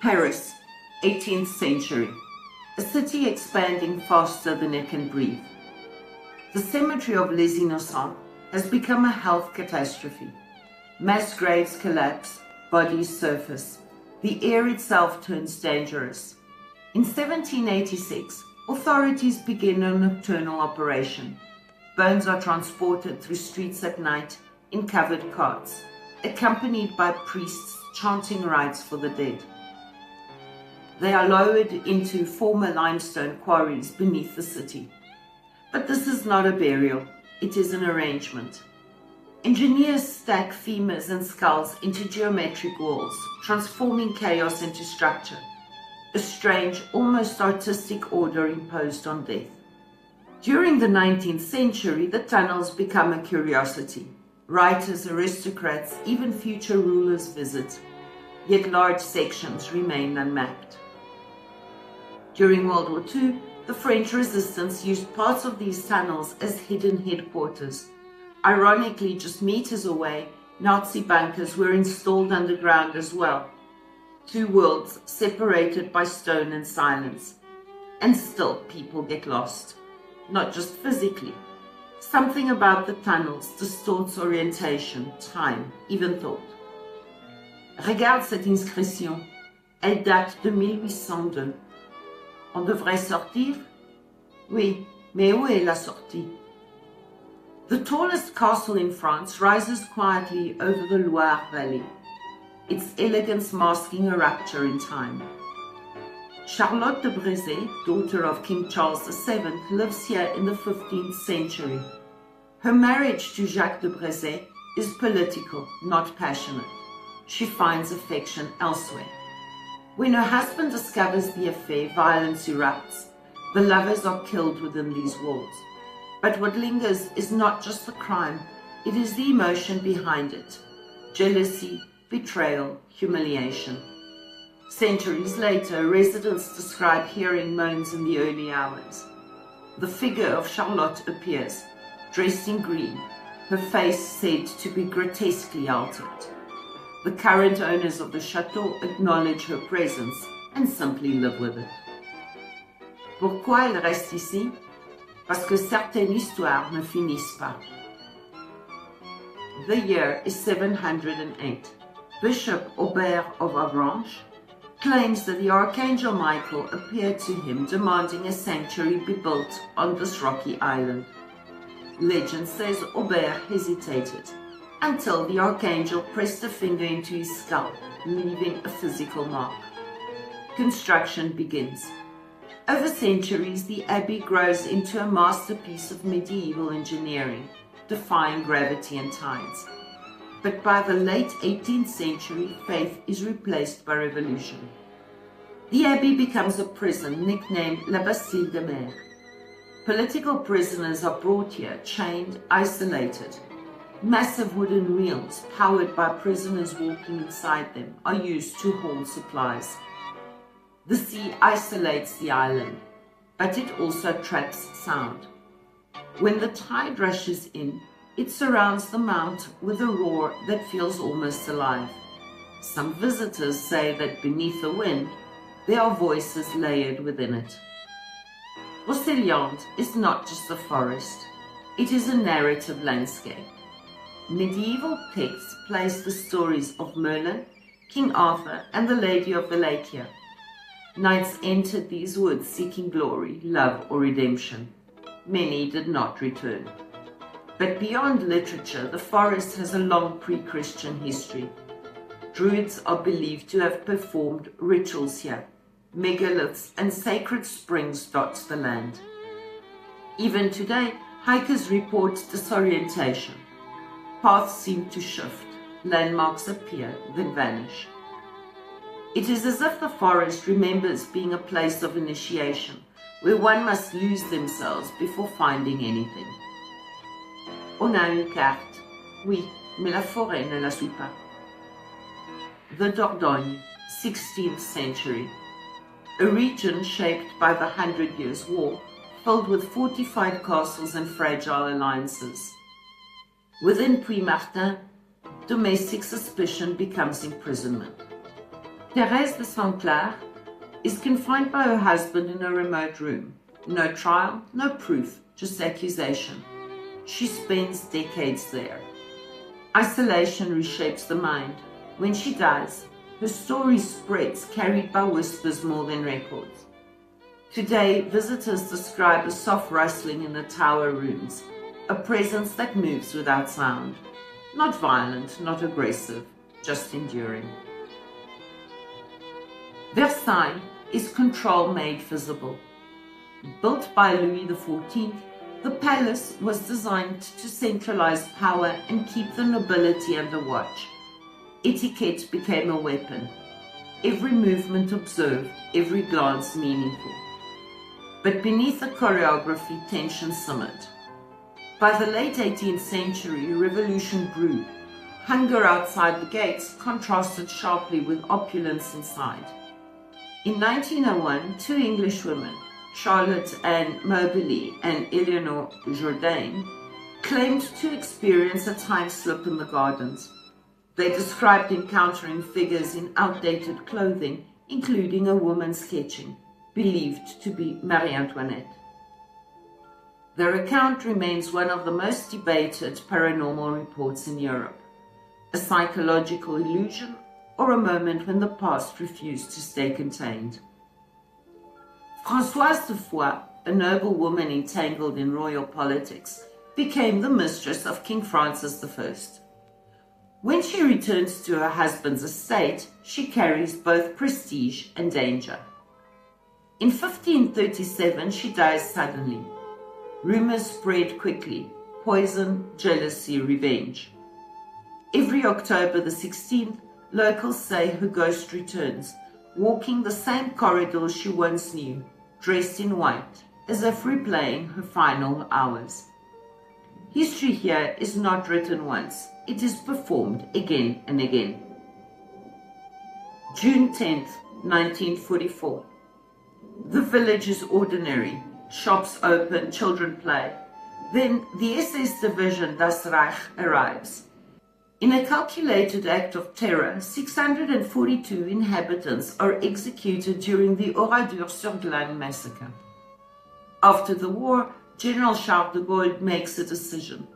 Paris, 18th century. A city expanding faster than it can breathe. The cemetery of Les Innocents has become a health catastrophe. Mass graves collapse, bodies surface. The air itself turns dangerous. In 1786, authorities begin a nocturnal operation. Bones are transported through streets at night in covered carts, accompanied by priests chanting rites for the dead. They are lowered into former limestone quarries beneath the city. But this is not a burial, it is an arrangement. Engineers stack femurs and skulls into geometric walls, transforming chaos into structure. A strange, almost artistic order imposed on death. During the 19th century, the tunnels become a curiosity. Writers, aristocrats, even future rulers visit, yet large sections remain unmapped. During World War II, the French resistance used parts of these tunnels as hidden headquarters. Ironically, just meters away, Nazi bunkers were installed underground as well. Two worlds separated by stone and silence. And still people get lost. Not just physically. Something about the tunnels distorts orientation, time, even thought. Regarde cette inscription. Elle date de 1802. On devrait sortir? Oui, mais où est la sortie? The tallest castle in France rises quietly over the Loire Valley, its elegance masking a rupture in time. Charlotte de Brezé, daughter of King Charles VII, lives here in the 15th century. Her marriage to Jacques de Brezé is political, not passionate. She finds affection elsewhere. When her husband discovers the affair, violence erupts. The lovers are killed within these walls. But what lingers is not just the crime, it is the emotion behind it. Jealousy, betrayal, humiliation. Centuries later, residents describe hearing moans in the early hours. The figure of Charlotte appears, dressed in green, her face said to be grotesquely altered. The current owners of the chateau acknowledge her presence and simply live with it. Pourquoi elle reste ici? Parce que certaines histoires ne finissent pas. The year is 708. Bishop Aubert of Avranches claims that the Archangel Michael appeared to him demanding a sanctuary be built on this rocky island. Legend says Aubert hesitated until the Archangel pressed a finger into his skull, leaving a physical mark. Construction begins. Over centuries, the abbey grows into a masterpiece of medieval engineering, defying gravity and tides. But by the late 18th century, faith is replaced by revolution. The abbey becomes a prison nicknamed La Bastille de Mer. Political prisoners are brought here, chained, isolated. Massive wooden wheels, powered by prisoners walking inside them, are used to haul supplies. The sea isolates the island, but it also traps sound. When the tide rushes in, it surrounds the mount with a roar that feels almost alive. Some visitors say that beneath the wind, there are voices layered within it. Brocéliande is not just a forest, it is a narrative landscape. Medieval texts place the stories of Merlin, King Arthur, and the Lady of the Lake here. Knights entered these woods seeking glory, love, or redemption. Many did not return. But beyond literature, the forest has a long pre-Christian history. Druids are believed to have performed rituals here. Megaliths and sacred springs dot the land. Even today, hikers report disorientation. Paths seem to shift, landmarks appear, then vanish. It is as if the forest remembers being a place of initiation, where one must lose themselves before finding anything. On a une carte. Oui, mais la forêt ne la suit pas. The Dordogne, 16th century. A region shaped by the 100 Years' War, filled with fortified castles and fragile alliances. Within Puy-Martin, domestic suspicion becomes imprisonment. Thérèse de Saint-Clair is confined by her husband in a remote room. No trial, no proof, just accusation. She spends decades there. Isolation reshapes the mind. When she dies, her story spreads, carried by whispers more than records. Today, visitors describe a soft rustling in the tower rooms, a presence that moves without sound. Not violent, not aggressive, just enduring. Versailles is control made visible. Built by Louis XIV, the palace was designed to centralize power and keep the nobility under watch. Etiquette became a weapon. Every movement observed, every glance meaningful. But beneath the choreography, tension simmered. By the late 18th century, revolution grew. Hunger outside the gates contrasted sharply with opulence inside. In 1901, two English women, Charlotte Anne Moberly and Eleanor Jourdain, claimed to experience a time slip in the gardens. They described encountering figures in outdated clothing, including a woman sketching, believed to be Marie Antoinette. Their account remains one of the most debated paranormal reports in Europe, a psychological illusion or a moment when the past refused to stay contained. Françoise de Foix, a noble woman entangled in royal politics, became the mistress of King Francis I. When she returns to her husband's estate, she carries both prestige and danger. In 1537, she dies suddenly. Rumors spread quickly: poison, jealousy, revenge. Every October the 16th, locals say her ghost returns, walking the same corridors she once knew, dressed in white, as if replaying her final hours. History here is not written once, it is performed again and again. June 10th, 1944. The village is ordinary. Shops open, children play. Then the SS division Das Reich arrives. In a calculated act of terror, 642 inhabitants are executed during the Oradour-sur-Glane massacre. After the war, General Charles de Gaulle makes a decision.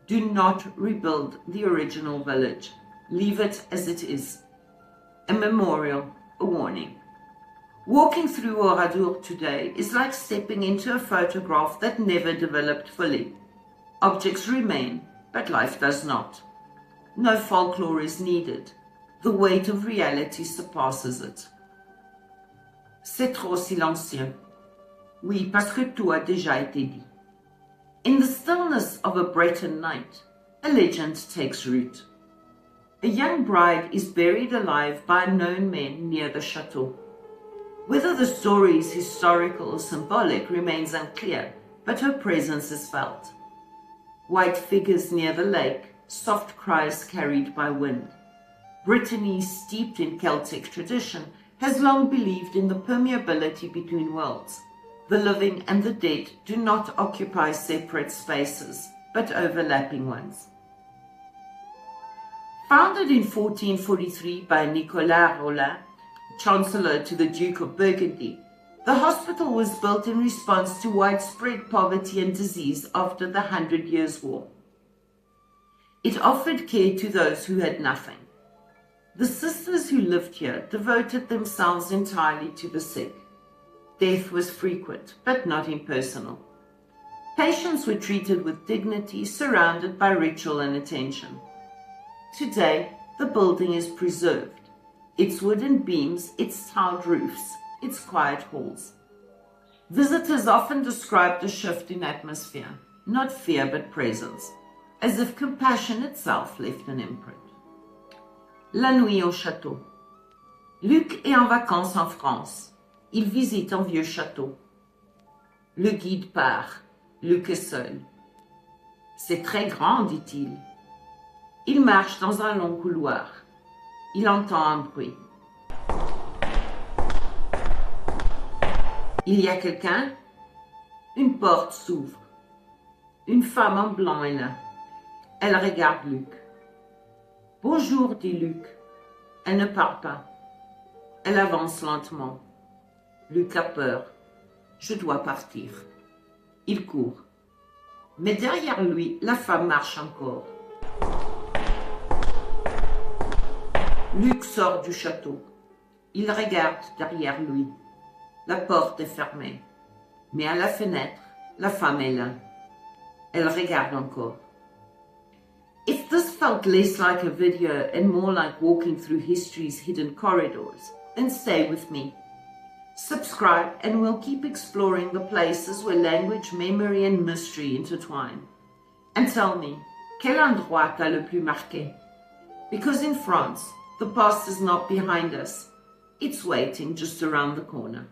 Do not rebuild the original village. Leave it as it is. A memorial, a warning. Walking through Oradour today is like stepping into a photograph that never developed fully. Objects remain, but life does not. No folklore is needed. The weight of reality surpasses it. C'est trop silencieux. Oui, parce que tout a déjà été dit. In the stillness of a Breton night, a legend takes root. A young bride is buried alive by unknown men near the chateau. Whether the story is historical or symbolic remains unclear, but her presence is felt. White figures near the lake, soft cries carried by wind. Brittany, steeped in Celtic tradition, has long believed in the permeability between worlds. The living and the dead do not occupy separate spaces, but overlapping ones. Founded in 1443 by Nicolas Rolin, Chancellor to the Duke of Burgundy, the hospital was built in response to widespread poverty and disease after the 100 Years' War. It offered care to those who had nothing. The sisters who lived here devoted themselves entirely to the sick. Death was frequent, but not impersonal. Patients were treated with dignity, surrounded by ritual and attention. Today, the building is preserved. Its wooden beams, its tiled roofs, its quiet halls. Visitors often describe the shift in atmosphere, not fear but presence, as if compassion itself left an imprint. La nuit au château. Luc est en vacances en France. Il visite un vieux château. Le guide part. Luc est seul. C'est très grand, dit-il. Il marche dans un long couloir. Il entend un bruit. Il y a quelqu'un? Une porte s'ouvre. Une femme en blanc est là. Elle regarde Luc. Bonjour, dit Luc. Elle ne parle pas. Elle avance lentement. Luc a peur. Je dois partir. Il court. Mais derrière lui, la femme marche encore. Luc sort du château. Il regarde derrière lui. La porte est fermée. Mais à la fenêtre, la femme est là. Elle regarde encore. If this felt less like a video and more like walking through history's hidden corridors, then stay with me. Subscribe and we'll keep exploring the places where language, memory and mystery intertwine. And tell me, quel endroit t'a le plus marqué? Because in France, the past is not behind us. It's waiting just around the corner.